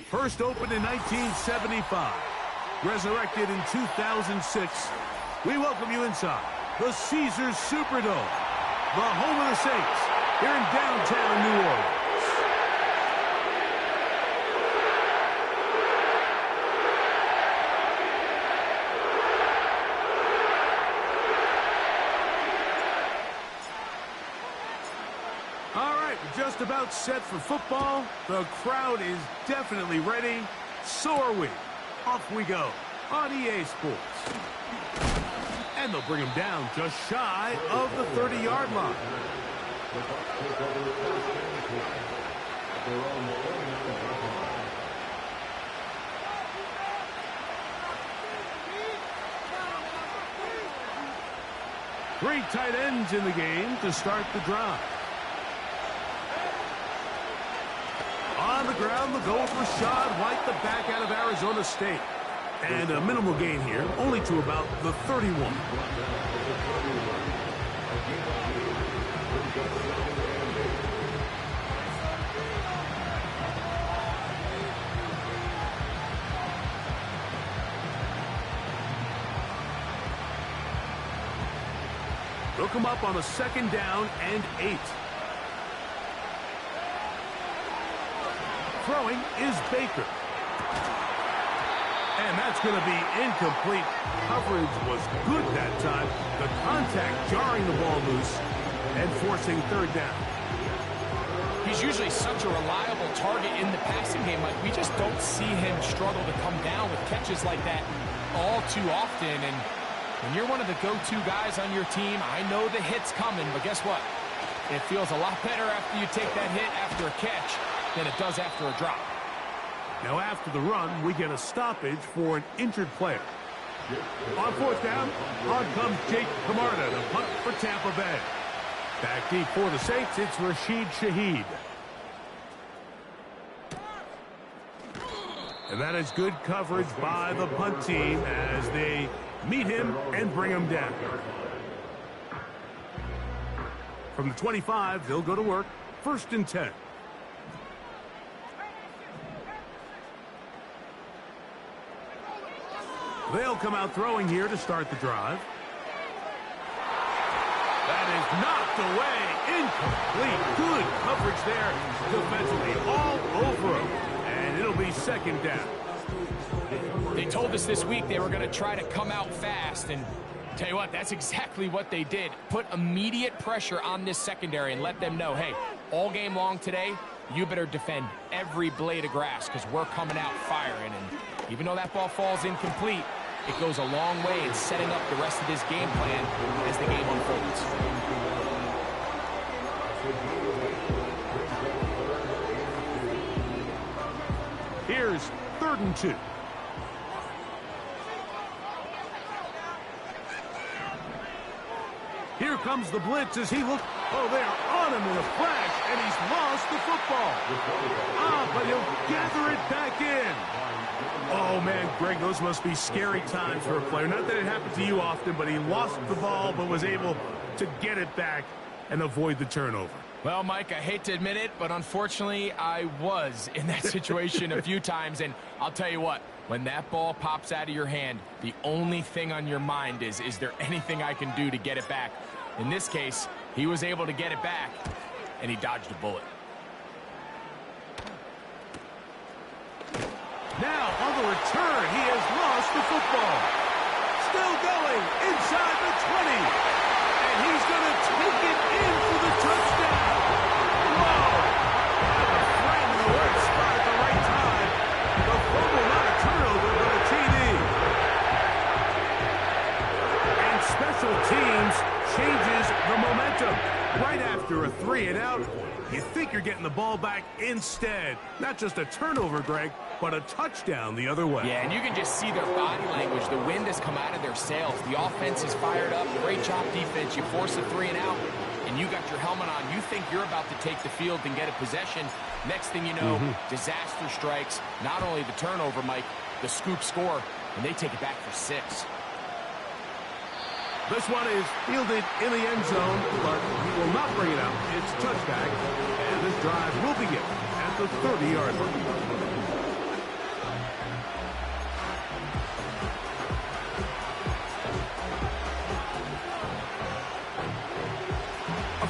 First opened in 1975, resurrected in 2006, we welcome you inside the Caesars Superdome, the home of the Saints, here in downtown New Orleans. All right, we're just about set for football. The crowd is definitely ready. So are we. Off we go on EA Sports. And they'll bring him down just shy of the 30-yard line. Three tight ends in the game to start the drive. On the ground, the goal for Rashad White, the back out of Arizona State. And a minimal gain here, only to about the 31. They'll come up on a 2nd down and 8. Throwing is Baker. And that's going to be incomplete. Coverage was good that time. The contact jarring the ball loose and forcing 3rd down. He's usually such a reliable target in the passing game. Like, we just don't see him struggle to come down with catches like that all too often. And when you're one of the go-to guys on your team, I know the hit's coming, but guess what? It feels a lot better after you take that hit after a catch than it does after a drop. Now after the run, we get a stoppage for an injured player. On 4th down, on comes Jake Camarda to punt for Tampa Bay. Back deep for the Saints, it's Rashid Shaheed. And that is good coverage by the punt team as they meet him and bring him down. From the 25, they'll go to work. 1st and 10. They'll come out throwing here to start the drive. That is knocked away. Incomplete. Good coverage there defensively. All over him. And it'll be 2nd down. They told us this week they were going to try to come out fast. And tell you what, that's exactly what they did. Put immediate pressure on this secondary and let them know, hey, all game long today, you better defend every blade of grass because we're coming out firing. And even though that ball falls incomplete, it goes a long way in setting up the rest of this game plan as the game unfolds. Here's 3rd and 2. Here comes the blitz as he looks. Oh, they are on him in a flash, and he's lost the football. But he'll gather it back in. Oh, man, Greg, those must be scary times for a player. Not that it happened to you often, but he lost the ball but was able to get it back and avoid the turnover. Well, Mike, I hate to admit it, but unfortunately, I was in that situation a few times. And I'll tell you what, when that ball pops out of your hand, the only thing on your mind is there anything I can do to get it back? In this case, he was able to get it back, and he dodged a bullet. Now, on the return, he has lost the football. Still going inside the 20. And he's going to take it in for the touchdown. Whoa! The friend in the right spot at the right time. The fumble, not a turnover, but a TD. And special teams changes the momentum. Right after a 3-and-out, you think you're getting the ball back instead. Not just a turnover, Greg, but a touchdown the other way. Yeah, and you can just see their body language. The wind has come out of their sails. The offense is fired up. Great job defense. You force a 3-and-out, and you got your helmet on. You think you're about to take the field and get a possession. Next thing you know, disaster strikes. Not only the turnover, Mike, the scoop score, and they take it back for 6. This one is fielded in the end zone, but he will not bring it out. It's touchback, and this drive will begin at the 30-yard line.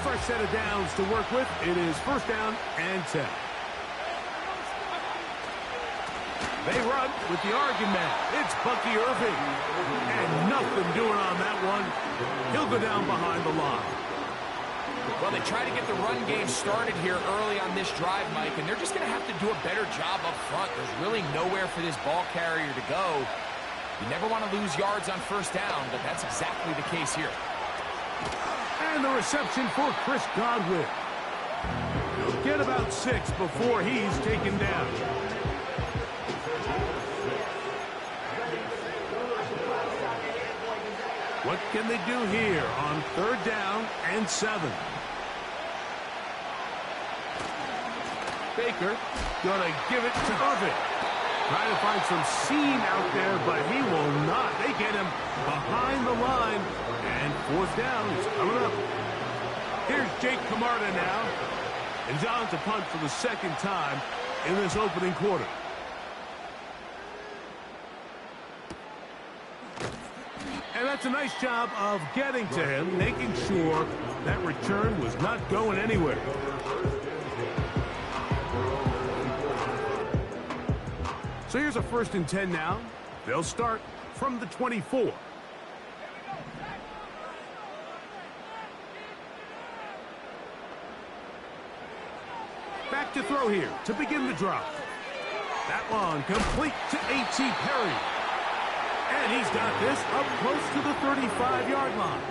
fresh set of downs to work with. It is first down and 10. They run with the argument. It's Bucky Irving. And nothing doing on that one. He'll go down behind the line. Well, they try to get the run game started here early on this drive, Mike, and they're just going to have to do a better job up front. There's really nowhere for this ball carrier to go. You never want to lose yards on first down, but that's exactly the case here. And the reception for Chris Godwin. He'll get about 6 before he's taken down. What can they do here on third down and 7? Baker gonna give it to Irving. Trying to find some seam out there, but he will not. They get him behind the line, and fourth down is coming up. Here's Jake Camarda now, and he's on to punt for the second time in this opening quarter. And that's a nice job of getting to him, making sure that return was not going anywhere. So here's a first and 10 now. They'll start from the 24. Back to throw here to begin the drive. That one complete to A.T. Perry. And he's got this up close to the 35-yard line.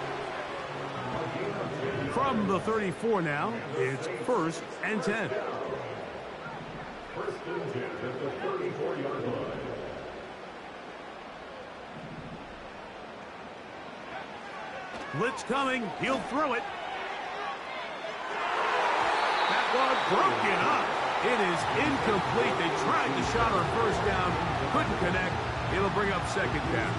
From the 34 now, it's first and 10. First and 10 at the 34-yard line. Blitz coming. He'll throw it. That one broken up. It is incomplete. They tried the shot on first down. Couldn't connect. It'll bring up second down.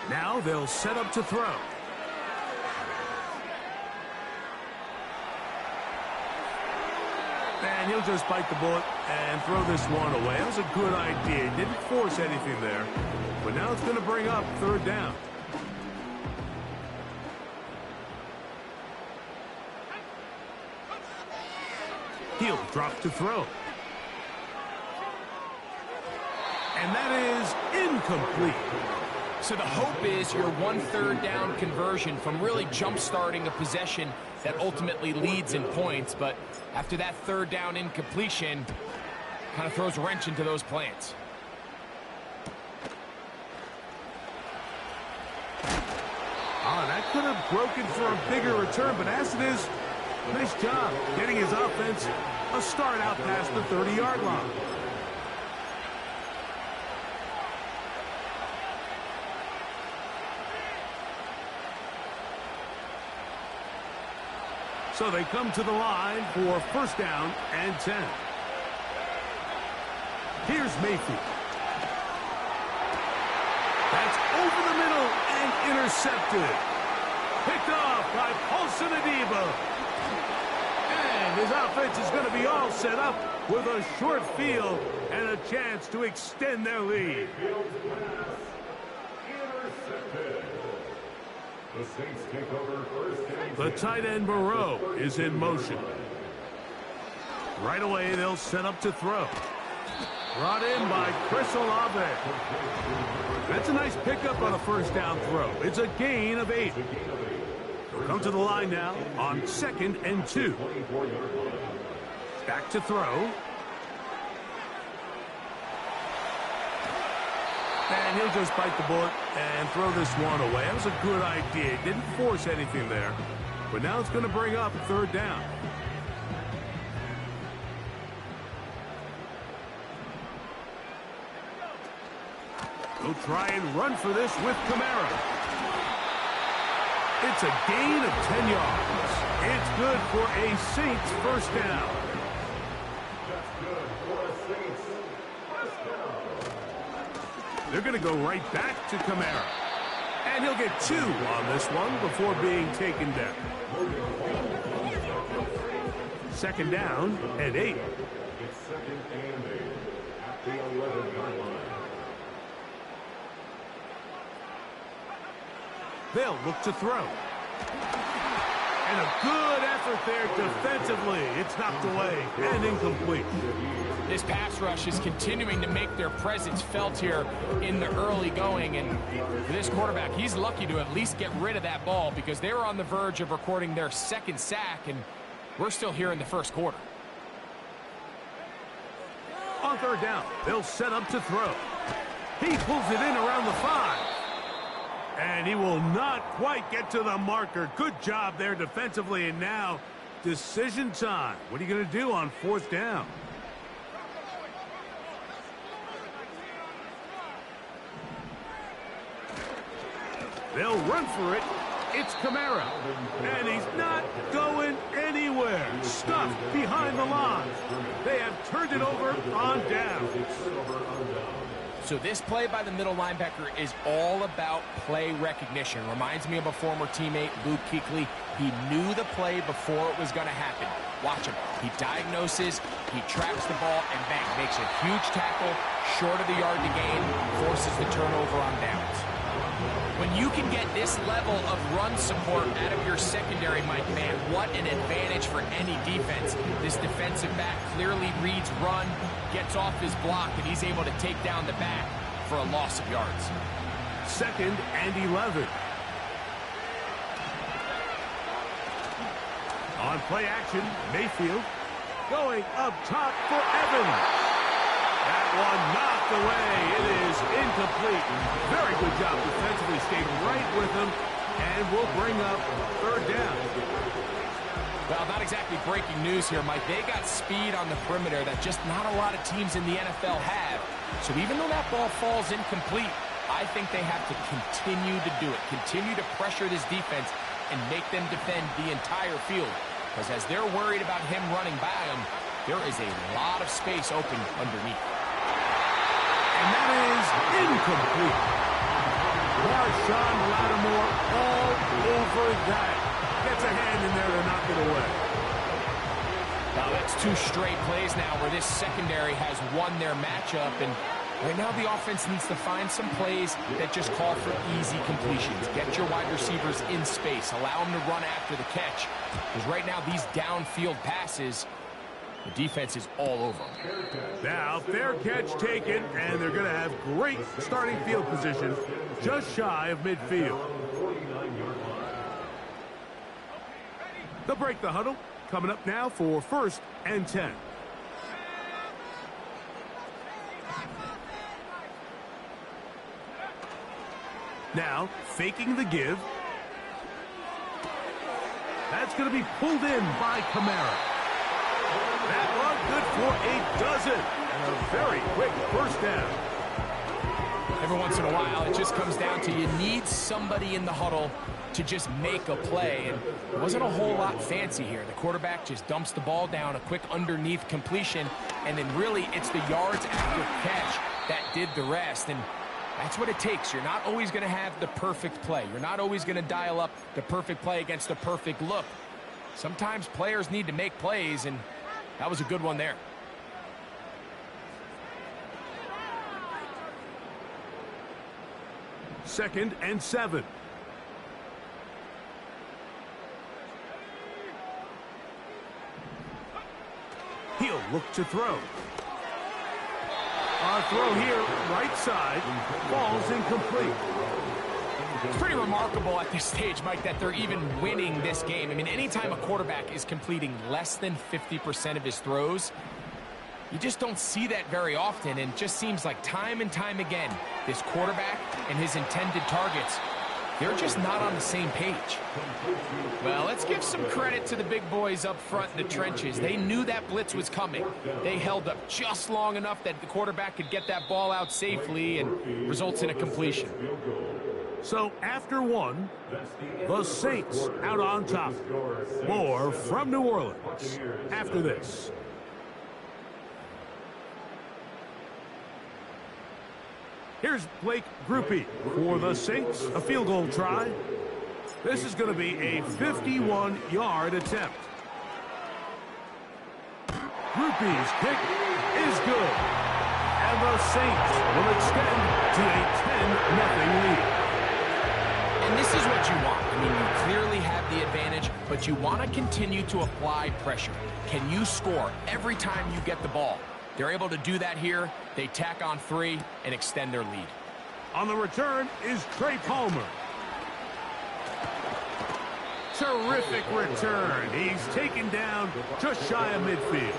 Now they'll set up to throw. And he'll just bite the bullet and throw this one away. That was a good idea. Didn't force anything there. But now it's going to bring up third down. He'll drop to throw. And that is incomplete. So the hope is your 1 third down conversion from really jump-starting a possession that ultimately leads in points. But after that third down incompletion, kind of throws a wrench into those plans. Oh, that could have broken for a bigger return, but as it is, nice job getting his offense a start out past the 30-yard line. So they come to the line for first down and 10. Here's Mayfield. That's over the middle and intercepted. Picked off by Paulson Adebo. And his offense is going to be all set up with a short field and a chance to extend their lead. The Saints take over first and 10. The tight end Moreau is in motion. Right away, they'll set up to throw. Brought in by Chris Olave. That's a nice pickup on a first down throw. It's a gain of 8. They'll come to the line now on second and 2. Back to throw. And he'll just bite the bullet and throw this one away. That was a good idea. Didn't force anything there. But now it's going to bring up third down. They'll try and run for this with Kamara. It's a gain of 10 yards. It's good for a Saints first down. That's good for a Saints first down. They're going to go right back to Kamara. And he'll get 2 on this one before being taken down. Second down and 8. It's second and 8 at the 11-yard line. They'll look to throw. And a good effort there defensively. It's knocked away and incomplete. This pass rush is continuing to make their presence felt here in the early going. And for this quarterback, he's lucky to at least get rid of that ball because they were on the verge of recording their second sack, and we're still here in the first quarter. On third down, they'll set up to throw. He pulls it in around the 5. And he will not quite get to the marker. Good job there defensively. And now, decision time. What are you going to do on fourth down? They'll run for it. It's Kamara. And he's not going anywhere. Stuffed behind the line. They have turned it over on down. So this play by the middle linebacker is all about play recognition. Reminds me of a former teammate, Luke Kuechly. He knew the play before it was going to happen. Watch him. He diagnoses, he tracks the ball, and bang, makes a huge tackle, short of the yard to gain, forces the turnover on downs. When you can get this level of run support out of your secondary, Mike, man, what an advantage for any defense. This defensive back clearly reads run, gets off his block, and he's able to take down the back for a loss of yards. 2nd and 11. On play action, Mayfield going up top for Evans. That one knocked away. It is incomplete. Very good job defensively. Stayed right with him, and will bring up third down. Well, not exactly breaking news here, Mike. They got speed on the perimeter that just not a lot of teams in the NFL have. So even though that ball falls incomplete, I think they have to continue to do it. Continue to pressure this defense and make them defend the entire field. Because as they're worried about him running by them, there is a lot of space open underneath. And that is incomplete. Marshawn Lattimore all over that. Gets a hand in there to knock it away. Now that's 2 straight plays now where this secondary has won their matchup. And right now the offense needs to find some plays that just call for easy completions. Get your wide receivers in space. Allow them to run after the catch. Because right now these downfield passes, the defense is all over them. Now, fair catch taken, and they're going to have great starting field position just shy of midfield. They'll break the huddle. Coming up now for 1st and 10. Now, faking the give. That's going to be pulled in by Kamara. That one good for a dozen. And a very quick first down. Every once in a while, it just comes down to you need somebody in the huddle to just make a play. And it wasn't a whole lot fancy here. The quarterback just dumps the ball down, a quick underneath completion, and then really it's the yards after catch that did the rest. And that's what it takes. You're not always going to have the perfect play. You're not always going to dial up the perfect play against the perfect look. Sometimes players need to make plays, and that was a good one there. Second and 7. He'll look to throw. Our throw here, right side, falls incomplete. It's pretty remarkable at this stage, Mike, that they're even winning this game. I mean, anytime a quarterback is completing less than 50% of his throws, you just don't see that very often, and it just seems like time and time again, this quarterback and his intended targets, they're just not on the same page. Well, let's give some credit to the big boys up front in the trenches. They knew that blitz was coming. They held up just long enough that the quarterback could get that ball out safely and results in a completion. So after one, the Saints out on top. More from New Orleans after this. Here's Blake Grupe for the Saints. A field goal try. This is going to be a 51-yard attempt. Grupe's kick is good. And the Saints will extend to a 10-0 lead. And And this is what you want. I mean, you clearly have the advantage, but you want to continue to apply pressure. Can you score every time you get the ball? They're able to do that here. They tack on 3 and extend their lead. On the return is Trey Palmer. Terrific return. He's taken down just shy of midfield.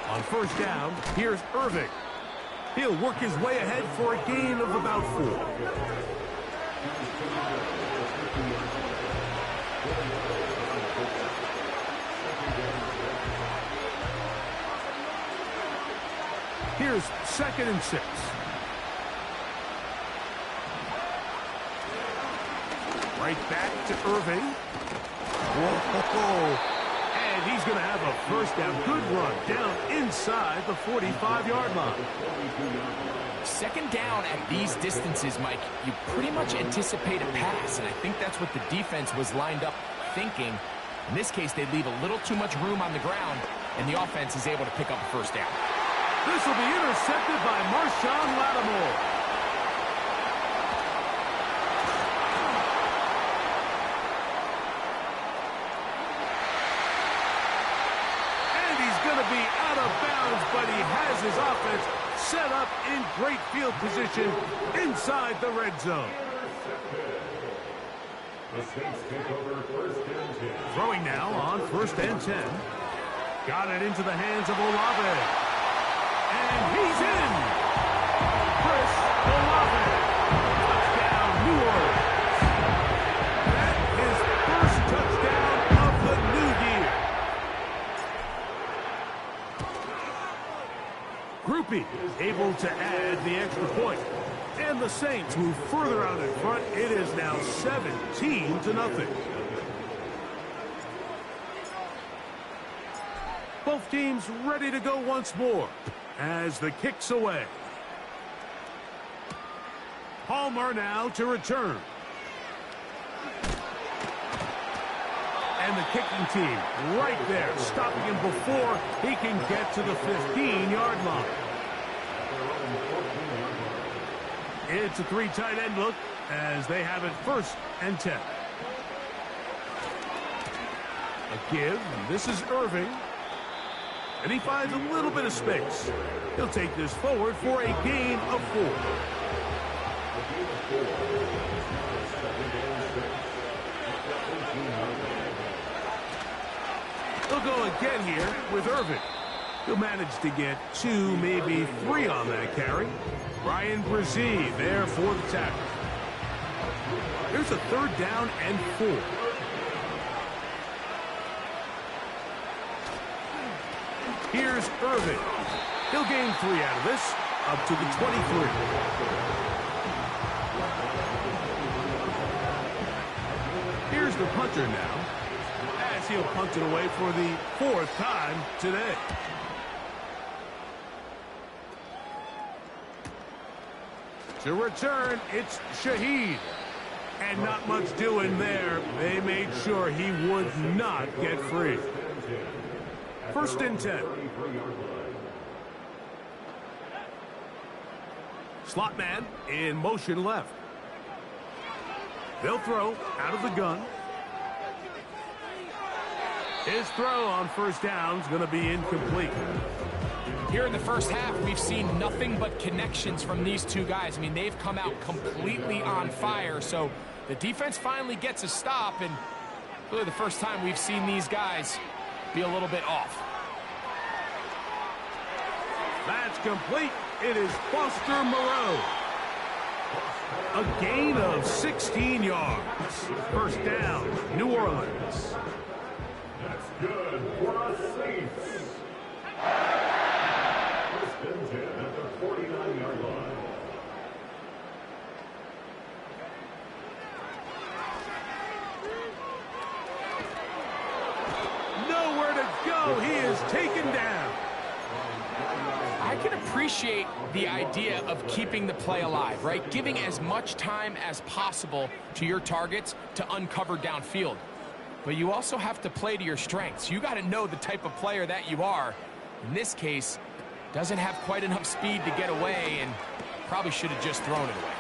On first down, here's Irving. He'll work his way ahead for a gain of about 4. Here's 2nd and 6. Right back to Irving. Whoa. And he's going to have a first down. Good run down inside the 45-yard line. 2nd down at these distances, Mike, you pretty much anticipate a pass, and I think that's what the defense was lined up thinking. In this case, they leave a little too much room on the ground, and the offense is able to pick up a first down. This will be intercepted by Marshawn Lattimore. Be out of bounds, but he has his offense set up in great field position inside the red zone. Throwing now on 1st and 10. Got it into the hands of Olave. And he's in. Chris Olave. Touchdown, New Orleans. That is first touchdown of the new year. Groupie able to add the extra point. And the Saints move further out in front. It is now 17-0. Both teams ready to go once more as the kick's away. Palmer now to return. And the kicking team right there, stopping him before he can get to the 15-yard line. It's a 3 tight end look as they have it 1st and 10. A give. This is Irving. And he finds a little bit of space. He'll take this forward for a gain of 4. He'll go again here with Irving. He'll manage to get 2, maybe 3 on that carry. Ryan Brzee there for the tackle. Here's a 3rd down and 4. Here's Irving. He'll gain 3 out of this, up to the 23. Here's the punter now, as he'll punt it away for the 4th time today. To return, it's Shaheed. And not much doing there. They made sure he would not get free. 1st and 10. Slot man in motion left. They'll throw out of the gun. His throw on 1st down is going to be incomplete. Here in the first half, we've seen nothing but connections from these 2 guys. I mean, they've come out completely on fire. So the defense finally gets a stop, and really the first time we've seen these guys be a little bit off. That's complete. It is Foster Moreau. A gain of 16 yards. 1st down, New Orleans. That's good for the Saints. 1st and 10 at the 49-yard line. Nowhere to to go. He is taken down. I can appreciate the idea of keeping the play alive, right? Giving as much time as possible to your targets to uncover downfield. But you also have to play to your strengths. You got to know the type of player that you are. In this case, doesn't have quite enough speed to get away and probably should have just thrown it away.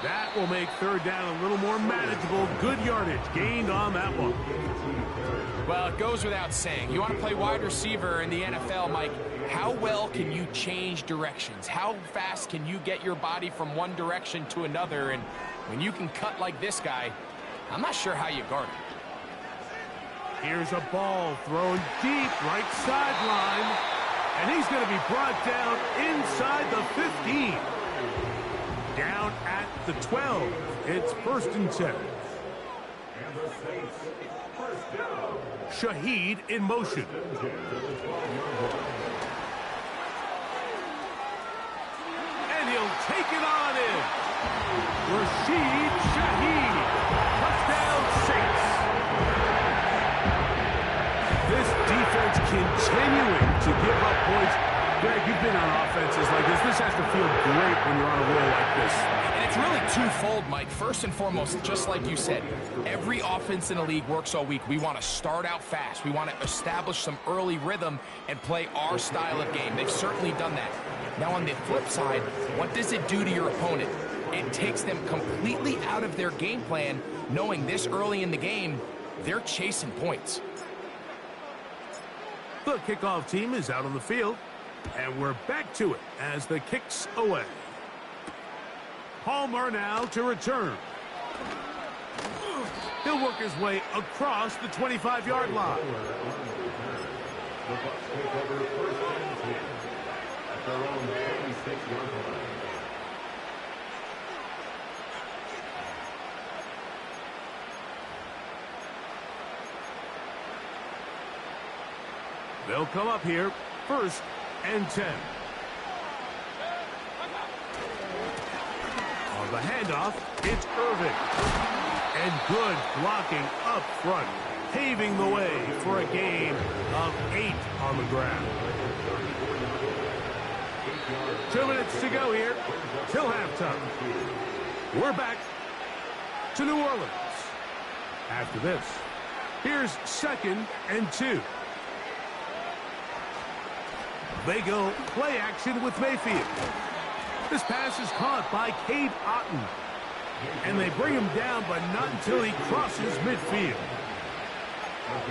That will make third down a little more manageable. Good yardage gained on that one. Well, it goes without saying. You want to play wide receiver in the NFL, Mike, how well can you change directions? How fast can you get your body from one direction to another? And when you can cut like this guy, I'm not sure how you guard it. Here's a ball thrown deep right sideline. And he's going to be brought down inside the 15. Down at the 12. It's 1st and 10. Shaheed in motion. And he'll take it on in. Rashid Shaheed. Touchdown Saints. This defense continuing to give up points. Greg, you've been on offenses like this. This has to feel great when you're on a roll like this. And it's really twofold, Mike. First and foremost, just like you said, every offense in the league works all week. We want to start out fast. We want to establish some early rhythm and play our style of game. They've certainly done that. Now, on the flip side, what does it do to your opponent? It takes them completely out of their game plan, knowing this early in the game, they're chasing points. The kickoff team is out on the field. And we're back to it as the kick's away. Palmer now to return. He'll work his way across the 25-yard line. The Bucs take over 1st and 10 at their own 26-yard line. They'll come up here, 1st and 10. On the handoff, it's Irvin. And good blocking up front, paving the way for a gain of 8 on the ground. 2 minutes to go here till halftime. We're back to New Orleans. After this, here's 2nd and 2. They go play action with Mayfield. This pass is caught by Cade Otton. And they bring him down, but not until he crosses midfield.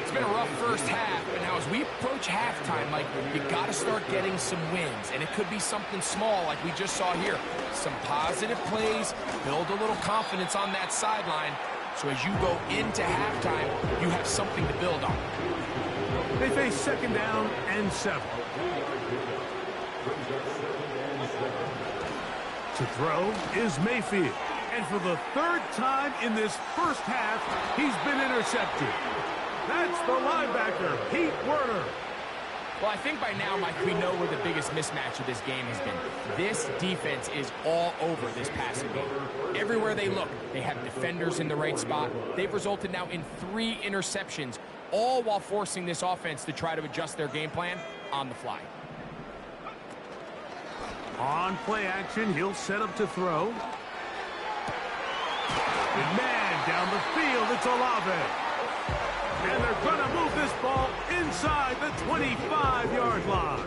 It's been a rough first half, but now as we approach halftime, Mike, you got to start getting some wins. And it could be something small like we just saw here. Some positive plays, build a little confidence on that sideline. So as you go into halftime, you have something to build on. They face 2nd down and 7. To throw is Mayfield. And for the 3rd time in this first half, he's been intercepted. That's the linebacker, Pete Werner. Well, I think by now, Mike, we know where the biggest mismatch of this game has been. This defense is all over this passing game. Everywhere they look, they have defenders in the right spot. They've resulted now in 3 interceptions, all while forcing this offense to try to adjust their game plan on the fly. On play action, he'll set up to throw. And man, down the field, it's Olave. And they're going to move this ball inside the 25-yard line.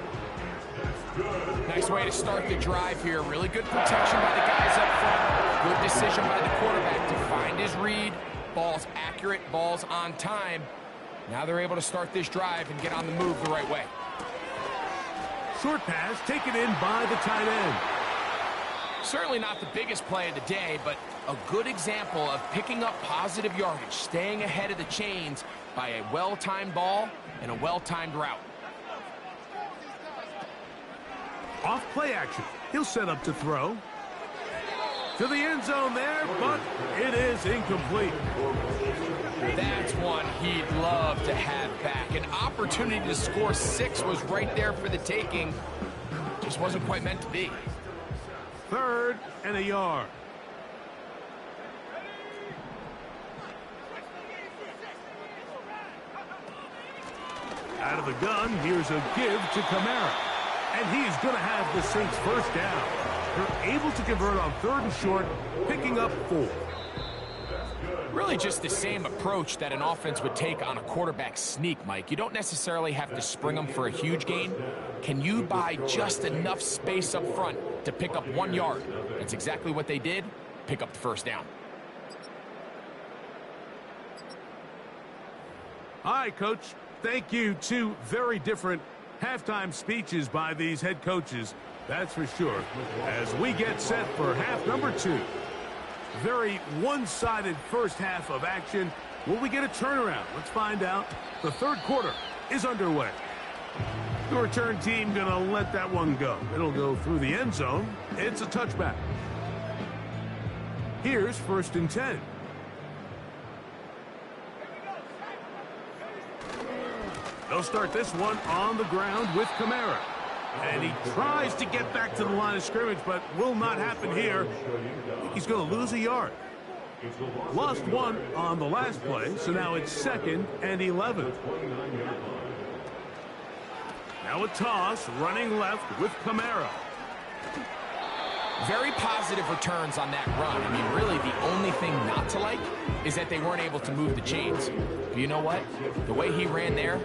Nice way to start the drive here. Really good protection by the guys up front. Good decision by the quarterback to find his read. Ball's accurate, ball's on time. Now they're able to start this drive and get on the move the right way. Short pass taken in by the tight end. Certainly not the biggest play of the day, but a good example of picking up positive yardage, staying ahead of the chains by a well-timed ball and a well-timed route. Off play action. He'll set up to throw. To the end zone there, but it is incomplete. That's one he'd love to have back. An opportunity to score 6 was right there for the taking. Just wasn't quite meant to be. 3rd and a yard. Out of the gun, here's a give to Kamara. And he's going to have the Saints first down. They're able to convert on 3rd and short, picking up 4. Really just the same approach that an offense would take on a quarterback sneak, Mike. You don't necessarily have to spring them for a huge gain. Can you buy just enough space up front to pick up 1 yard? That's exactly what they did. Pick up the first down. All right, Coach. Thank you. 2 very different halftime speeches by these head coaches. That's for sure. As we get set for half number 2. Very one-sided first half of action. Will we get a turnaround? Let's find out. The 3rd quarter is underway. The return team going to let that one go. It'll go through the end zone. It's a touchback. Here's 1st and 10. They'll start this one on the ground with Kamara. And he tries to get back to the line of scrimmage, but will not happen here. He's going to lose a yard. Lost 1 on the last play, so now it's 2nd and 11. Now a toss, running left with Kamara. Very positive returns on that run. I mean, really, the only thing not to like is that they weren't able to move the chains. But you know what? The way he ran there,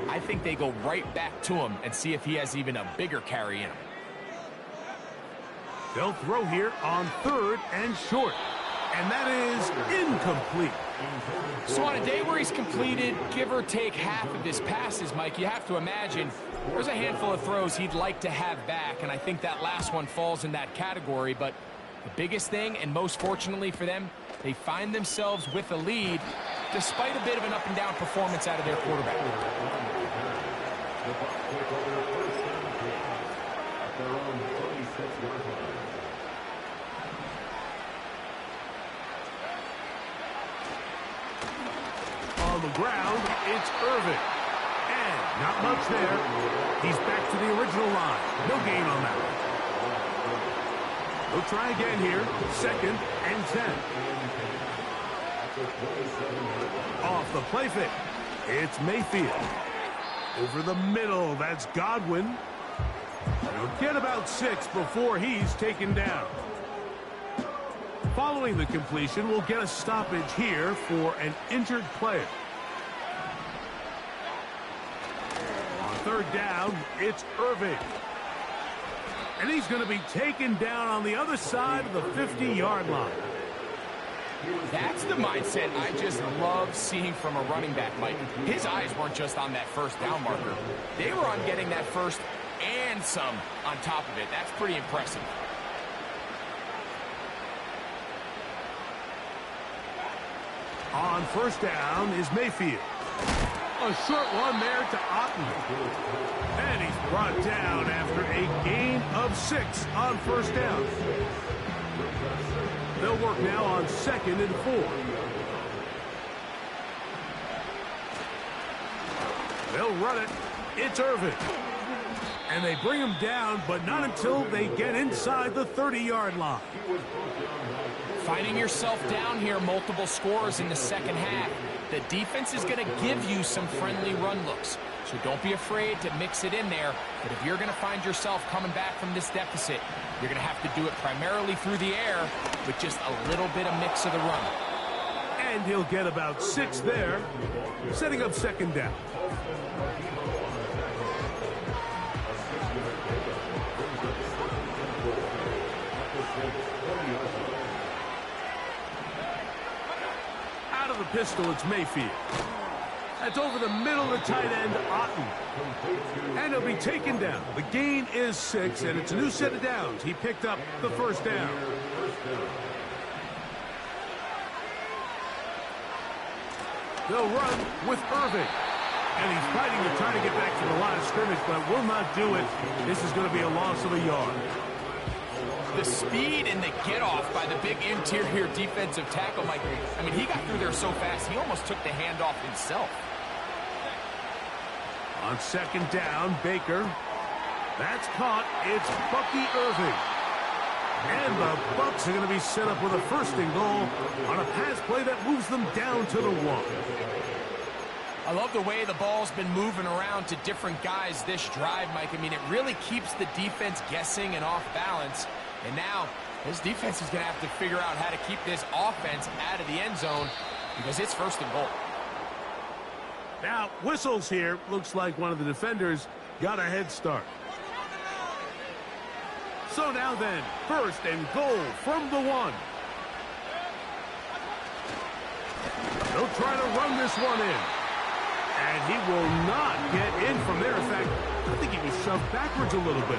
I think they go right back to him and see if he has even a bigger carry in him. They'll throw here on 3rd and short. And that is incomplete. So on a day where he's completed, give or take half of his passes, Mike, you have to imagine there's a handful of throws he'd like to have back, and I think that last one falls in that category. But the biggest thing, and most fortunately for them, they find themselves with a lead despite a bit of an up-and-down performance out of their quarterback. On the ground, it's Irvin. And not much there. He's back to the original line. No gain on that one. We'll try again here. 2nd and 10. Off the play fake. It's Mayfield. Over the middle, that's Godwin. He'll get about 6 before he's taken down. Following the completion, we'll get a stoppage here for an injured player. On 3rd down, it's Irving. And he's going to be taken down on the other side of the 50-yard line. That's the mindset I just love seeing from a running back, Mike. His eyes weren't just on that first down marker. They were on getting that first and some on top of it. That's pretty impressive. On 1st down is Mayfield. A short one there to Otten. And he's brought down after a gain of 6 on 1st down. They'll work now on 2nd and 4. They'll run it. It's Irvin. And they bring him down, but not until they get inside the 30-yard line. Finding yourself down here, multiple scores in the second half. The defense is going to give you some friendly run looks. So don't be afraid to mix it in there. But if you're going to find yourself coming back from this deficit, you're going to have to do it primarily through the air with just a little bit of mix of the run. And he'll get about 6 there, setting up 2nd down. Out of the pistol, it's Mayfield. That's over the middle of the tight end, Otten. And he'll be taken down. The gain is 6, and it's a new set of downs. He picked up the 1st down. They'll run with Irving. And he's fighting to try to get back to the line of scrimmage, but will not do it. This is going to be a loss of a yard. The speed and the get-off by the big interior defensive tackle, Mike. I mean, he got through there so fast, he almost took the handoff himself. On 2nd down, Baker. That's caught. It's Bucky Irving. And the Bucs are going to be set up with a 1st and goal on a pass play that moves them down to the 1. I love the way the ball's been moving around to different guys this drive, Mike. I mean, it really keeps the defense guessing and off balance. And now, this defense is going to have to figure out how to keep this offense out of the end zone because it's 1st and goal. Now, whistles here. Looks like one of the defenders got a head start. So now then, 1st and goal from the 1. They'll try to run this one in. And he will not get in from there. In fact, I think he was shoved backwards a little bit.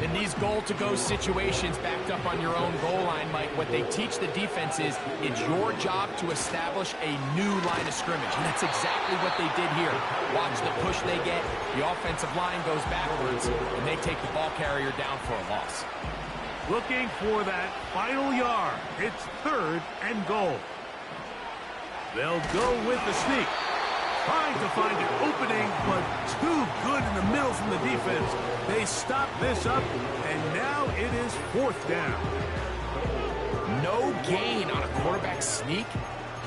In these goal-to-go situations backed up on your own goal line, Mike, what they teach the defense is it's your job to establish a new line of scrimmage. And that's exactly what they did here. Watch the push they get. The offensive line goes backwards, and they take the ball carrier down for a loss. Looking for that final yard. It's 3rd and goal. They'll go with the sneak. Trying to find an opening, but too good in the middle from the defense. They stop this up, and now it is 4th down. No gain on a quarterback sneak?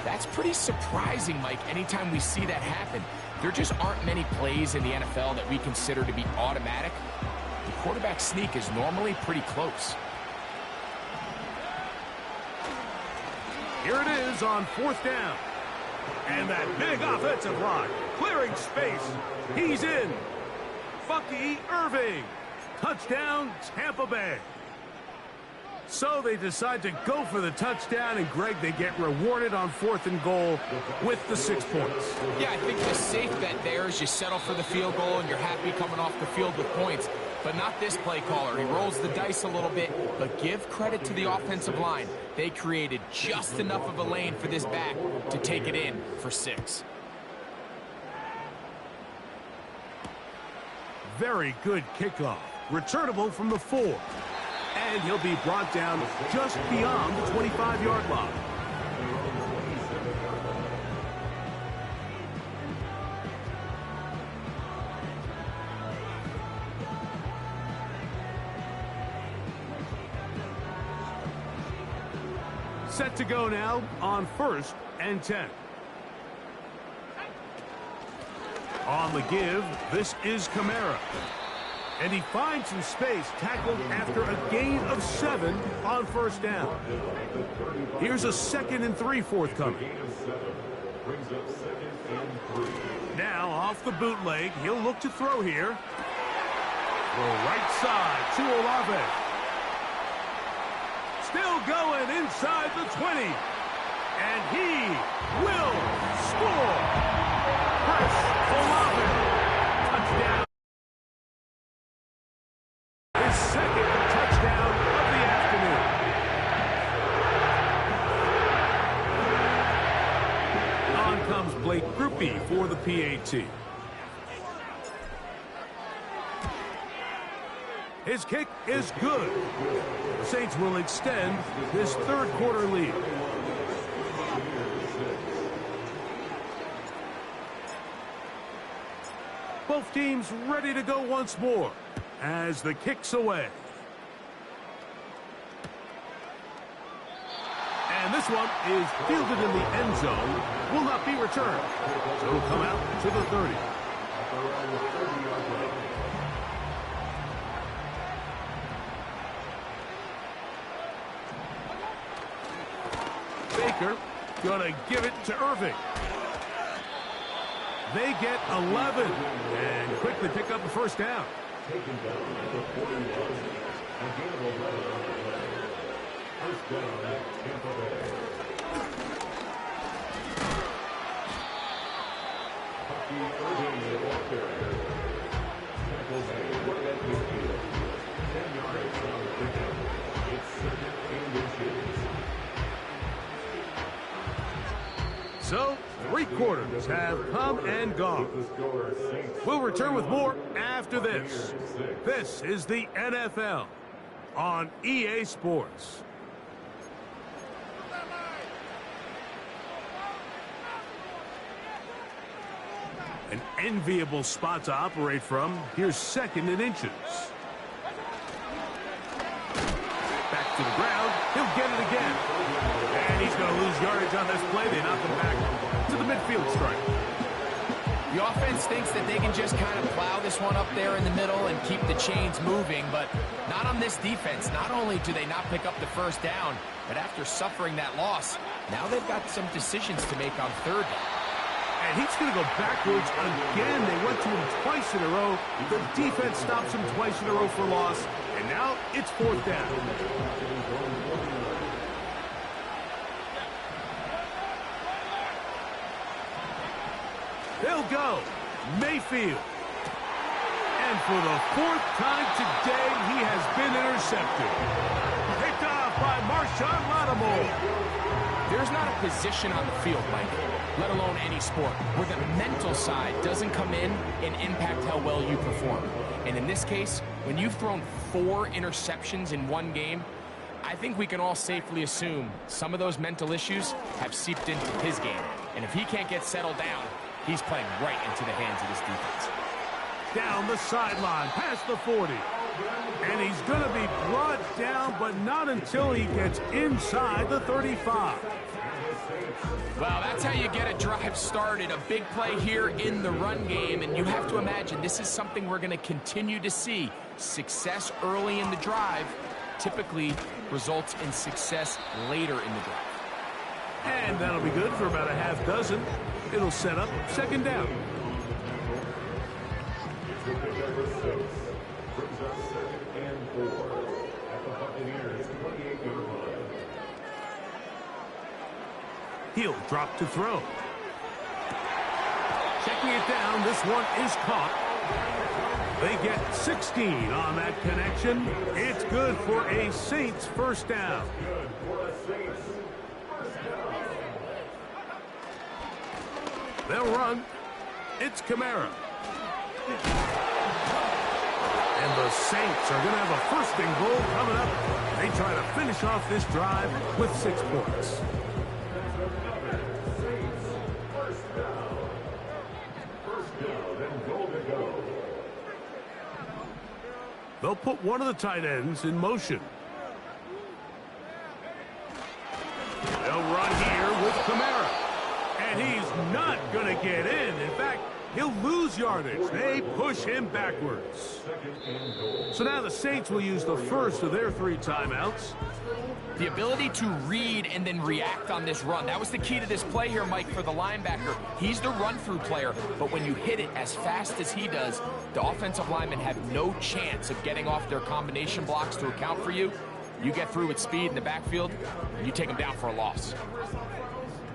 That's pretty surprising, Mike, anytime we see that happen. There just aren't many plays in the NFL that we consider to be automatic. The quarterback sneak is normally pretty close. Here it is on 4th down. And that big offensive line, clearing space. He's in. Bucky Irving. Touchdown, Tampa Bay. So they decide to go for the touchdown, and Greg, they get rewarded on 4th and goal with the 6 points. Yeah, I think the safe bet there is you settle for the field goal and you're happy coming off the field with points. But not this play caller. He rolls the dice a little bit, but give credit to the offensive line. They created just enough of a lane for this back to take it in for 6. Very good kickoff. Returnable from the 4. And he'll be brought down just beyond the 25-yard line. Set to go now on 1st and 10. On the give, this is Kamara. And he finds some space, tackled after a gain of 7 on 1st down. Here's a 2nd and 3 forthcoming. Now off the bootleg, he'll look to throw here. Throw right side to Olave. Still going inside the 20. And he will score. Chris Olave. Touchdown. His 2nd touchdown of the afternoon. On comes Blake Grupe for the PAT. His kick is good. The Saints will extend this 3rd quarter lead. Both teams ready to go once more as the kick's away. And this one is fielded in the end zone. Will not be returned. So it'll come out to the 30. Baker gonna give it to Irving. They get 11 and quickly pick up the 1st down. Taken down at the 41. A gain of 11. 1st down at Tampa Bay. Bucky Irving, the ball carrier. Tackles a quarterback midfield. 10 yards on the pickup. It's 2nd and inches. So, 3 quarters have come and gone. We'll return with more after this. This is the NFL on EA Sports. An enviable spot to operate from. Here's 2nd and inches. Back to the ground. He'll get it again. And he's going to lose yardage on this play. They knock him back to the midfield stripe. The offense thinks that they can just kind of plow this one up there in the middle and keep the chains moving, but not on this defense. Not only do they not pick up the first down, but after suffering that loss, now they've got some decisions to make on third down. And he's going to go backwards again. They went to him twice in a row. The defense stops him twice in a row for loss, and now it's fourth down. They'll go. Mayfield. And for the fourth time today, he has been intercepted. Picked off by Marshawn Lattimore. There's not a position on the field, Mike, let alone any sport, where the mental side doesn't come in and impact how well you perform. And in this case, when you've thrown 4 interceptions in one game, I think we can all safely assume some of those mental issues have seeped into his game. And if he can't get settled down, he's playing right into the hands of his defense. Down the sideline, past the 40. And he's going to be brought down, but not until he gets inside the 35. Well, that's how you get a drive started. A big play here in the run game, and you have to imagine this is something we're going to continue to see. Success early in the drive typically results in success later in the drive. And that'll be good for about a half dozen. It'll set up second down. He'll drop to throw. Checking it down, this one is caught. They get 16 on that connection. It's good for a Saints first down. They'll run. It's Kamara. And the Saints are going to have a first and goal coming up. They try to finish off this drive with 6 points. They'll put one of the tight ends in motion. They'll run here with Kamara. And he's not going to get in. In fact, he'll lose yardage. They push him backwards. So now the Saints will use the first of their 3 timeouts. The ability to read and then react on this run. That was the key to this play here, Mike, for the linebacker. He's the run-through player, but when you hit it as fast as he does, the offensive linemen have no chance of getting off their combination blocks to account for you. You get through with speed in the backfield, and you take them down for a loss.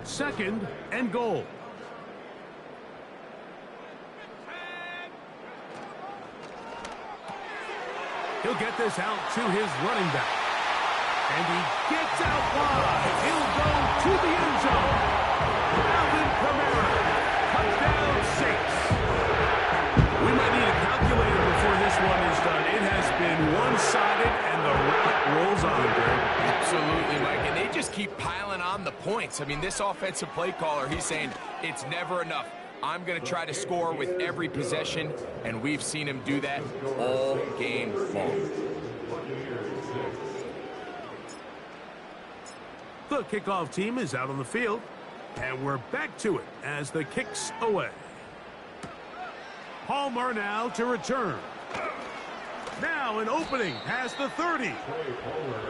Second and goal. He'll get this out to his running back. And he gets out wide. He'll go to the end zone. Alvin Kamara. Touchdown Saints. We might need a calculator before this one is done. It has been one-sided, and the route rolls on, Greg. Absolutely, Mike. And they just keep piling on the points. I mean, this offensive play caller, he's saying it's never enough. I'm going to try to score with every possession, and we've seen him do that all game long. The kickoff team is out on the field, and we're back to it as the kick's away. Palmer now to return. Now an opening past the 30.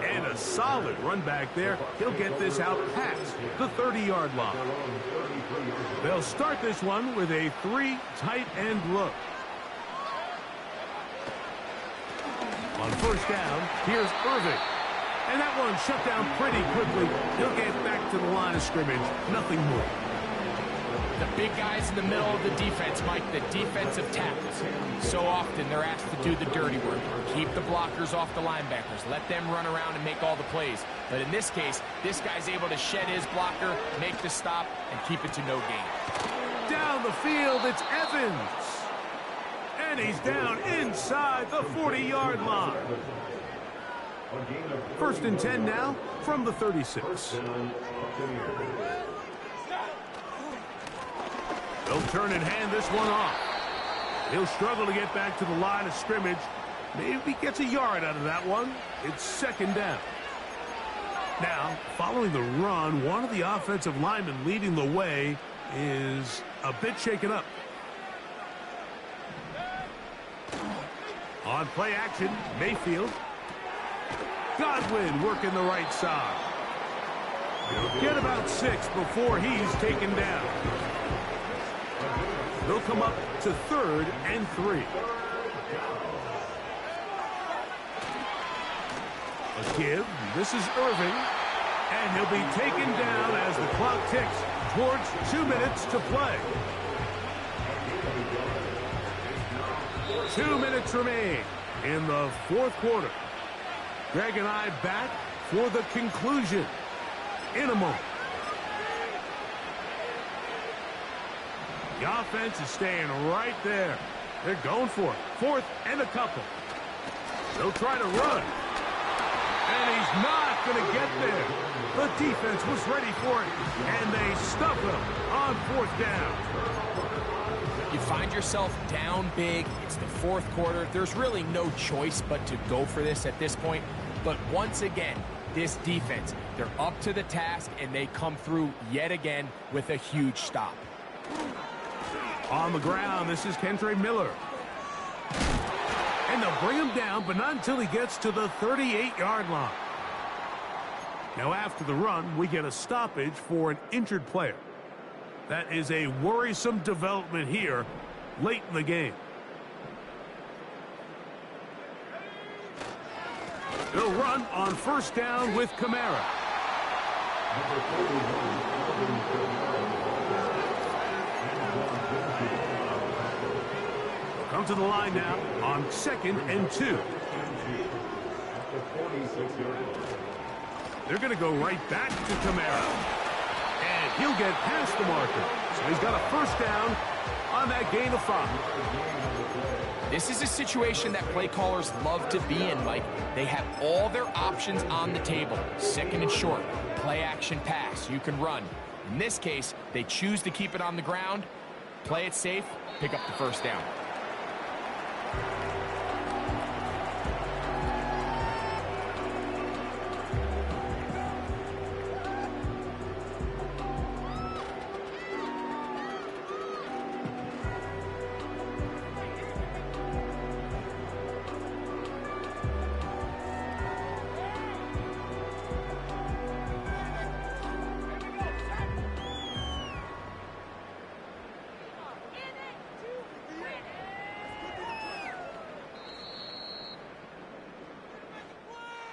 And a solid run back there. He'll get this out past the 30-yard line. They'll start this one with a 3 tight end look. On first down, here's Irving. And that one shut down pretty quickly. He'll get back to the line of scrimmage. Nothing more. The big guys in the middle of the defense, Mike, the defensive tackles. So often they're asked to do the dirty work. Keep the blockers off the linebackers. Let them run around and make all the plays. But in this case, this guy's able to shed his blocker, make the stop, and keep it to no gain. Down the field, it's Evans. And he's down inside the 40-yard line. First and 10 now from the 36. They'll turn and hand this one off. He'll struggle to get back to the line of scrimmage. Maybe gets a yard out of that one. It's second down. Now, following the run, one of the offensive linemen leading the way is a bit shaken up. On play action, Mayfield. Godwin working the right side. He'll get about 6 before he's taken down. They'll come up to 3rd and 3. A give. This is Irving. And he'll be taken down as the clock ticks towards 2 minutes to play. 2 minutes remain in the 4th quarter. Greg and I back for the conclusion in a moment. The offense is staying right there. They're going for it. 4th and a couple. They'll try to run. And he's not going to get there. The defense was ready for it. And they stuff him on 4th down. You find yourself down big. It's the 4th quarter. There's really no choice but to go for this at this point. But once again, this defense, they're up to the task, and they come through yet again with a huge stop. On the ground, this is Kendre Miller. And they'll bring him down, but not until he gets to the 38-yard line. Now, after the run, we get a stoppage for an injured player. That is a worrisome development here late in the game. They'll run on 1st down with Kamara. Come to the line now on 2nd and 2. They're going to go right back to Kamara. And he'll get past the marker. So he's got a 1st down on that gain of 5. This is a situation that play callers love to be in, Mike. They have all their options on the table. 2nd and short, play action pass. You can run. In this case, they choose to keep it on the ground, play it safe, pick up the 1st down.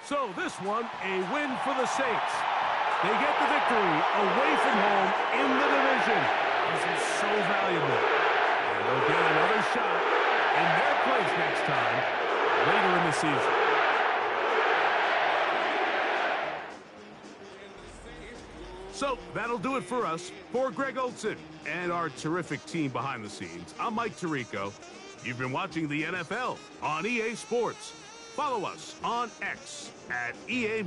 So this one, a win for the Saints. They get the victory away from home in the division. This is so valuable. And they'll get another shot in their place next time later in the season. So that'll do it for us. For Greg Olsen and our terrific team behind the scenes, I'm Mike Tirico. You've been watching the NFL on EA Sports. Follow us on X at EA